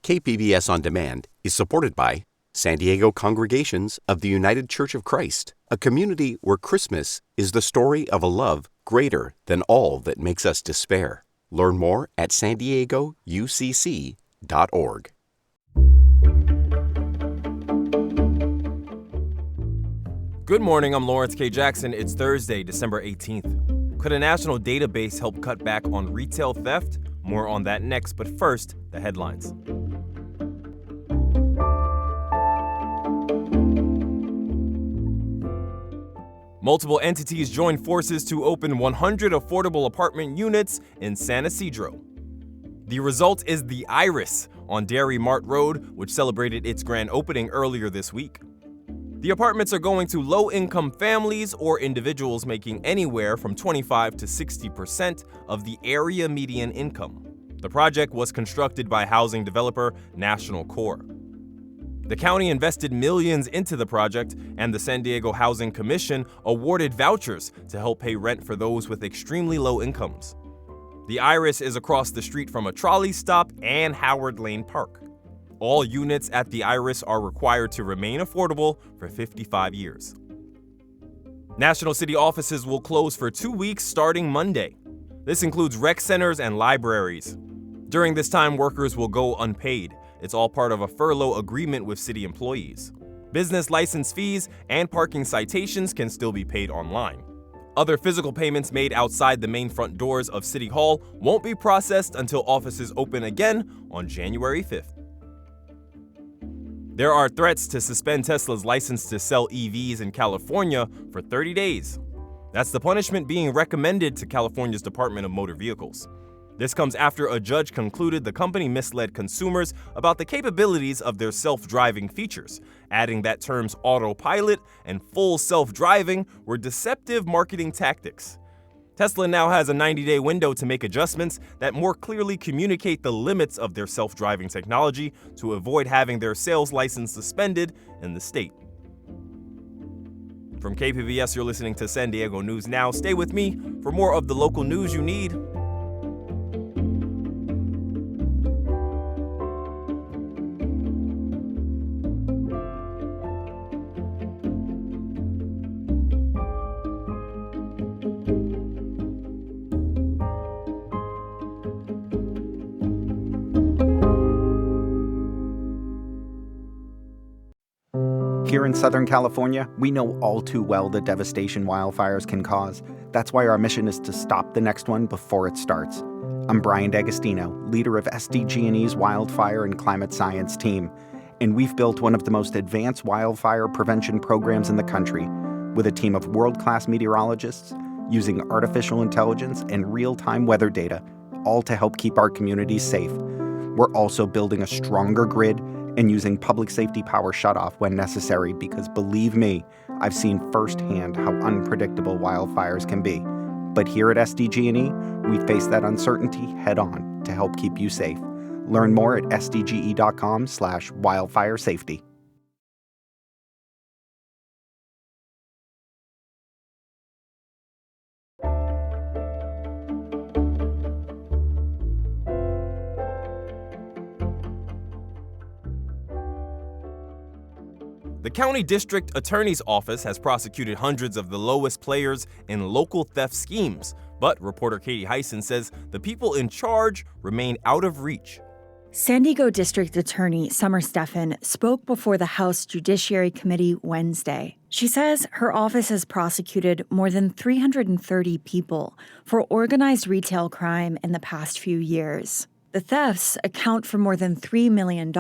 KPBS On Demand is supported by San Diego Congregations of the United Church of Christ, a community where Christmas is the story of a love greater than all that makes us despair. Learn more at sandiegoucc.org. Good morning, I'm Lawrence K. Jackson. It's Thursday, December 18th. Could a national database help cut back on retail theft? More on that next, but first, the headlines. Multiple entities joined forces to open 100 affordable apartment units in San Isidro. The result is the Iris on Dairy Mart Road, which celebrated its grand opening earlier this week. The apartments are going to low-income families or individuals making anywhere from 25 to 60% of the area median income. The project was constructed by housing developer National Core. The county invested millions into the project, and the San Diego Housing Commission awarded vouchers to help pay rent for those with extremely low incomes. The Iris is across the street from a trolley stop and Howard Lane Park. All units at the Iris are required to remain affordable for 55 years. National City offices will close for 2 weeks starting Monday. This includes rec centers and libraries. During this time, workers will go unpaid. It's all part of a furlough agreement with city employees. Business license fees and parking citations can still be paid online. Other physical payments made outside the main front doors of City Hall won't be processed until offices open again on January 5th. There are threats to suspend Tesla's license to sell EVs in California for 30 days. That's the punishment being recommended to California's Department of Motor Vehicles. This comes after a judge concluded the company misled consumers about the capabilities of their self-driving features, adding that terms autopilot and full self-driving were deceptive marketing tactics. Tesla now has a 90-day window to make adjustments that more clearly communicate the limits of their self-driving technology to avoid having their sales license suspended in the state. From KPBS, you're listening to San Diego News Now. Stay with me for more of the local news you need. Here in Southern California, we know all too well the devastation wildfires can cause. That's why our mission is to stop the next one before it starts. I'm Brian D'Agostino, leader of SDG&E's Wildfire and Climate Science team, and we've built one of the most advanced wildfire prevention programs in the country with a team of world-class meteorologists using artificial intelligence and real-time weather data, all to help keep our communities safe. We're also building a stronger grid and using public safety power shutoff when necessary because, believe me, I've seen firsthand how unpredictable wildfires can be. But here at SDG&E, we face that uncertainty head-on to help keep you safe. Learn more at sdge.com/wildfire-safety. The county district attorney's office has prosecuted hundreds of the lowest players in local theft schemes, but reporter Katie Hyson says the people in charge remain out of reach. San Diego District Attorney Summer Stephan spoke before the House Judiciary Committee Wednesday. She says her office has prosecuted more than 330 people for organized retail crime in the past few years. The thefts account for more than $3 million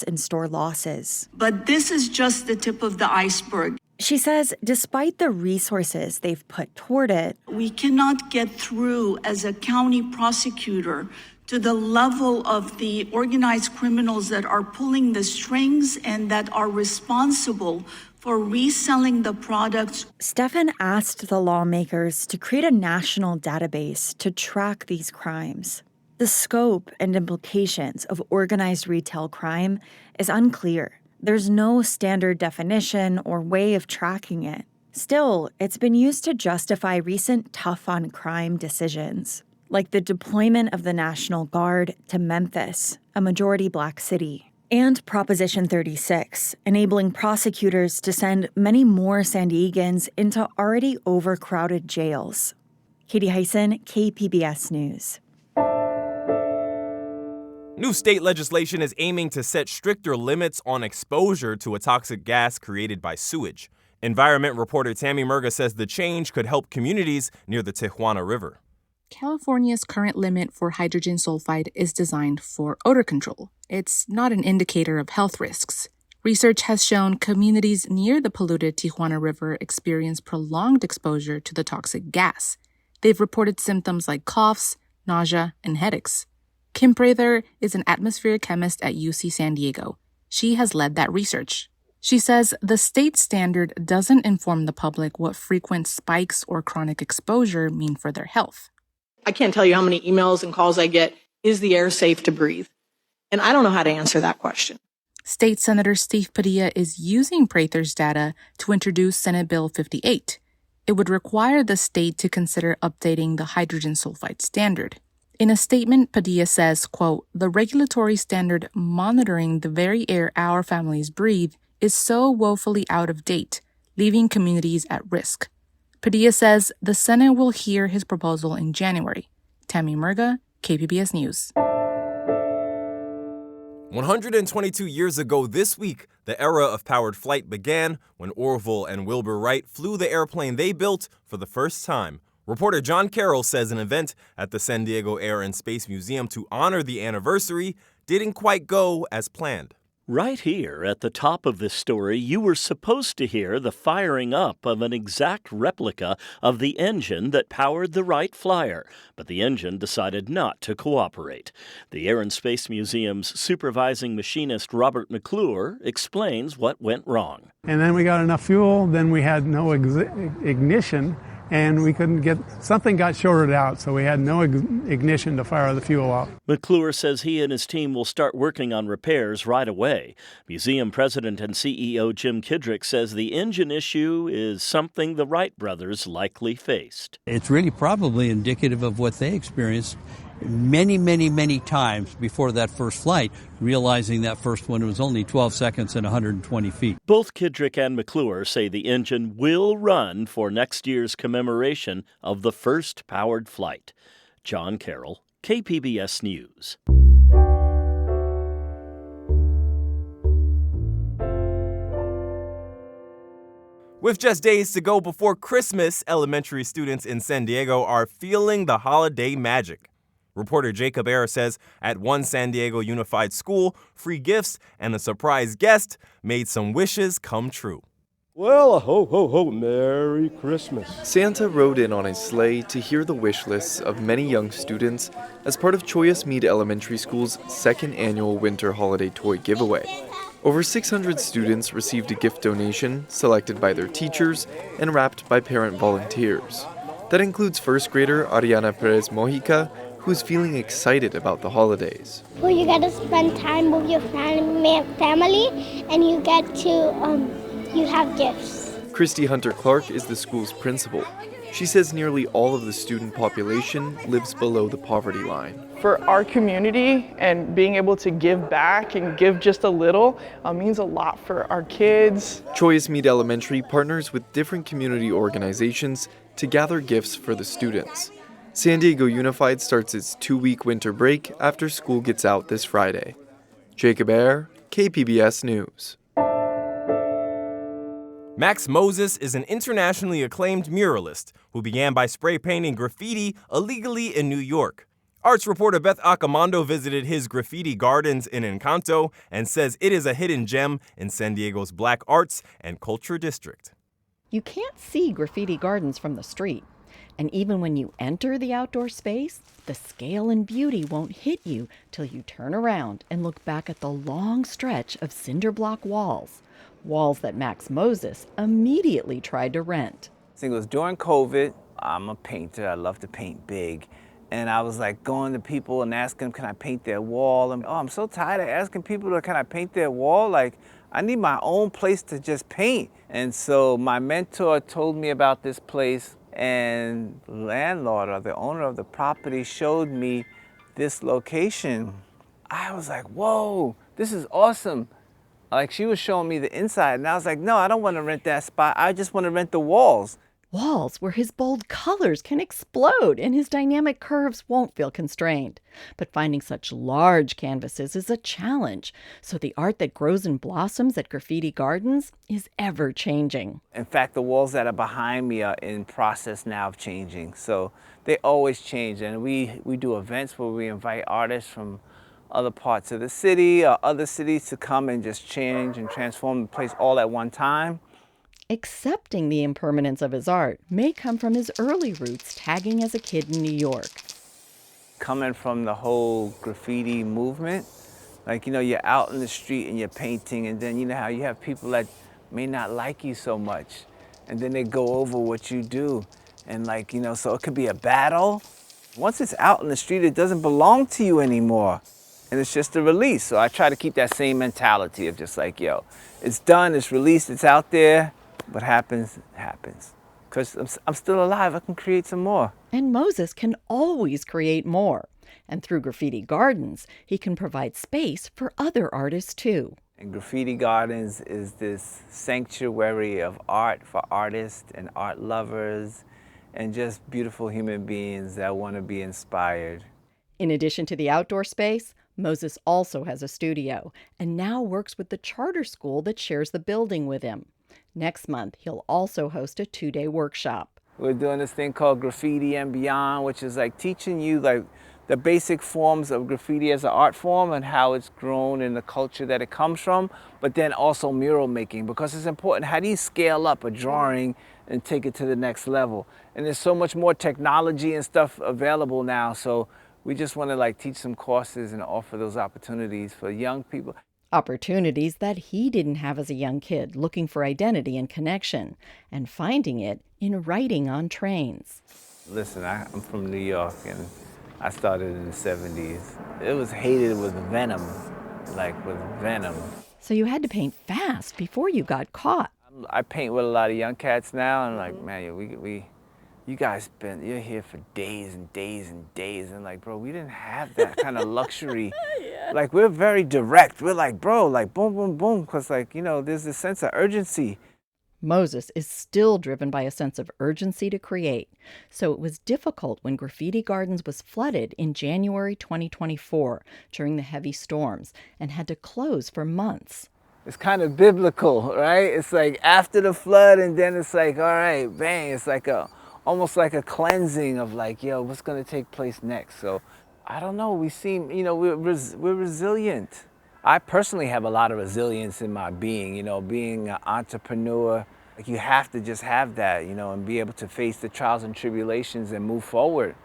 in store losses. But this is just the tip of the iceberg. She says despite the resources they've put toward it, we cannot get through as a county prosecutor to the level of the organized criminals that are pulling the strings and that are responsible for reselling the products. Stephan asked the lawmakers to create a national database to track these crimes. The scope and implications of organized retail crime is unclear. There's no standard definition or way of tracking it. Still, it's been used to justify recent tough-on-crime decisions. like the deployment of the National Guard to Memphis, a majority Black city, and Proposition 36, enabling prosecutors to send many more San Diegans into already overcrowded jails. Katie Hyson, KPBS News. New state legislation is aiming to set stricter limits on exposure to a toxic gas created by sewage. Environment reporter Tammy Murga says the change could help communities near the Tijuana River. California's current limit for hydrogen sulfide is designed for odor control. It's not an indicator of health risks. Research has shown communities near the polluted Tijuana River experience prolonged exposure to the toxic gas. They've reported symptoms like coughs, nausea, and headaches. Kim Prather is an atmospheric chemist at UC San Diego. She has led that research. She says the state standard doesn't inform the public what frequent spikes or chronic exposure mean for their health. I can't tell you how many emails and calls I get, is the air safe to breathe? And I don't know how to answer that question. State Senator Steve Padilla is using Prather's data to introduce Senate Bill 58. It would require the state to consider updating the hydrogen sulfide standard. In a statement, Padilla says, quote, "The regulatory standard monitoring the very air our families breathe is so woefully out of date, leaving communities at risk." Padilla says the Senate will hear his proposal in January. Tammy Murga, KPBS News. 122 years ago this week, the era of powered flight began when Orville and Wilbur Wright flew the airplane they built for the first time. Reporter John Carroll says an event at the San Diego Air and Space Museum to honor the anniversary didn't quite go as planned. Right here at the top of this story, you were supposed to hear the firing up of an exact replica of the engine that powered the Wright Flyer, but the engine decided not to cooperate. The Air and Space Museum's supervising machinist Robert McClure explains what went wrong. And then we got enough fuel, then we had no ignition, and we couldn't get, something got shorted out, so we had no ignition to fire the fuel off. McClure says he and his team will start working on repairs right away. Museum president and CEO Jim Kidrick says the engine issue is something the Wright brothers likely faced. It's really probably indicative of what they experienced many times before that first flight, realizing that first one was only 12 seconds and 120 feet. Both Kidrick and McClure say the engine will run for next year's commemoration of the first powered flight. John Carroll, KPBS News. With just days to go before Christmas, elementary students in San Diego are feeling the holiday magic. Reporter Jacob Ayers says at one San Diego Unified School, free gifts and a surprise guest made some wishes come true. Well, ho, ho, ho, Merry Christmas. Santa rode in on his sleigh to hear the wish lists of many young students as part of Choyas Mead Elementary School's second annual winter holiday toy giveaway. Over 600 students received a gift donation selected by their teachers and wrapped by parent volunteers. That includes first grader Ariana Perez Mojica, who's feeling excited about the holidays. Well, you get to spend time with your family, and you get to, you have gifts. Christy Hunter Clark is the school's principal. She says nearly all of the student population lives below the poverty line. For our community and being able to give back and give just a little means a lot for our kids. Choyas Mead Elementary partners with different community organizations to gather gifts for the students. San Diego Unified starts its 2-week winter break after school gets out this Friday. Jacob Ayer, KPBS News. Max Moses is an internationally acclaimed muralist who began by spray painting graffiti illegally in New York. Arts reporter Beth Accomando visited his Graffiti Gardens in Encanto and says it is a hidden gem in San Diego's Black Arts and Culture District. You can't see Graffiti Gardens from the street. And even when you enter the outdoor space, the scale and beauty won't hit you till you turn around and look back at the long stretch of cinder block walls that Max Moses immediately tried to rent. I think it was during COVID. I'm a painter. I love to paint big. And I was like going to people and asking them, can I paint their wall? And I'm so tired of asking people, can I paint their wall? Like, I need my own place to just paint. And so my mentor told me about this place. And the landlord or the owner of the property showed me this location. I was like, whoa, this is awesome. Like, she was showing me the inside, and I was like, no, I don't want to rent that spot. I just want to rent the walls. Walls where his bold colors can explode and his dynamic curves won't feel constrained. But finding such large canvases is a challenge. So the art that grows and blossoms at Graffiti Gardens is ever changing. In fact, the walls that are behind me are in process now of changing. So they always change. And we do events where we invite artists from other parts of the city or other cities to come and just change and transform the place all at one time. Accepting the impermanence of his art may come from his early roots tagging as a kid in New York. Coming from the whole graffiti movement, like, you're out in the street and you're painting, and then you know how you have people that may not like you so much, and then they go over what you do, and so it could be a battle. Once it's out in the street, it doesn't belong to you anymore, and it's just a release. So I try to keep that same mentality of just like, it's done, it's released, it's out there. What happens, happens. Because I'm still alive, I can create some more. And Moses can always create more. And through Graffiti Gardens, he can provide space for other artists too. And Graffiti Gardens is this sanctuary of art for artists and art lovers and just beautiful human beings that want to be inspired. In addition to the outdoor space, Moses also has a studio and now works with the charter school that shares the building with him. Next month, he'll also host a 2-day workshop. We're doing this thing called Graffiti and Beyond, which is like teaching you the basic forms of graffiti as an art form and how it's grown in the culture that it comes from, but then also mural making, because it's important. How do you scale up a drawing and take it to the next level? And there's so much more technology and stuff available now, so we just want to teach some courses and offer those opportunities for young people. Opportunities that he didn't have as a young kid, looking for identity and connection, and finding it in writing on trains. Listen, I'm from New York, and I started in the 70s. It was hated with venom, with venom. So you had to paint fast before you got caught. I paint with a lot of young cats now, and man, you guys you're here for days and days and days, and bro, we didn't have that kind of luxury. Yeah. We're very direct. We're bro, boom, boom, boom, because there's this sense of urgency. Moses is still driven by a sense of urgency to create. So it was difficult when Graffiti Gardens was flooded in January 2024 during the heavy storms and had to close for months. It's kind of biblical, right? It's after the flood, and then it's all right, bang, it's almost like a cleansing of what's going to take place next. So I don't know, we seem, we're resilient. I personally have a lot of resilience in my being, being an entrepreneur. You have to just have that, and be able to face the trials and tribulations and move forward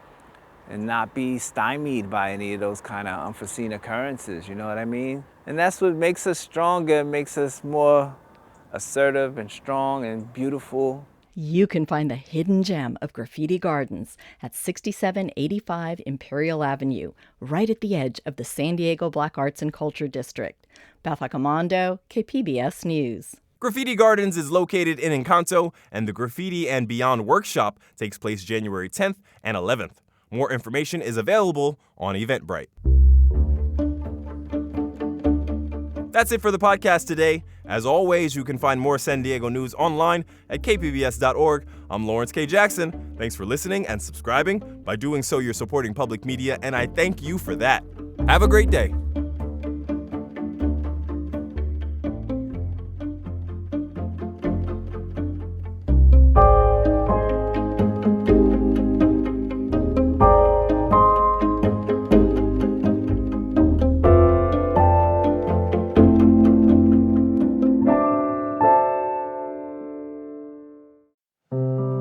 and not be stymied by any of those kind of unforeseen occurrences, you know what I mean? And that's what makes us stronger, makes us more assertive and strong and beautiful. You can find the hidden gem of Graffiti Gardens at 6785 Imperial Avenue, right at the edge of the San Diego Black Arts and Culture District. Beth Accomando, KPBS News. Graffiti Gardens is located in Encanto, and the Graffiti and Beyond workshop takes place January 10th and 11th. More information is available on Eventbrite. That's it for the podcast today. As always, you can find more San Diego news online at kpbs.org. I'm Lawrence K. Jackson. Thanks for listening and subscribing. By doing so, you're supporting public media, and I thank you for that. Have a great day.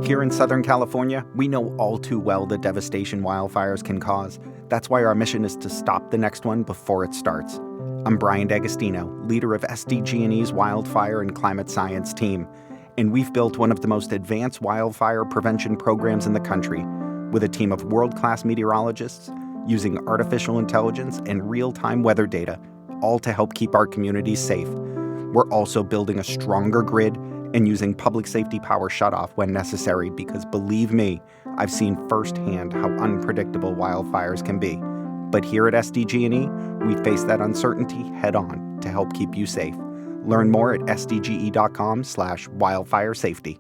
Here in Southern California, we know all too well the devastation wildfires can cause. That's why our mission is to stop the next one before it starts. I'm Brian D'Agostino, leader of SDG&E's Wildfire and Climate Science team, and we've built one of the most advanced wildfire prevention programs in the country, with a team of world-class meteorologists using artificial intelligence and real-time weather data, all to help keep our communities safe. We're also building a stronger grid and using public safety power shutoff when necessary because, believe me, I've seen firsthand how unpredictable wildfires can be. But here at SDG&E, we face that uncertainty head-on to help keep you safe. Learn more at sdge.com/wildfire safety.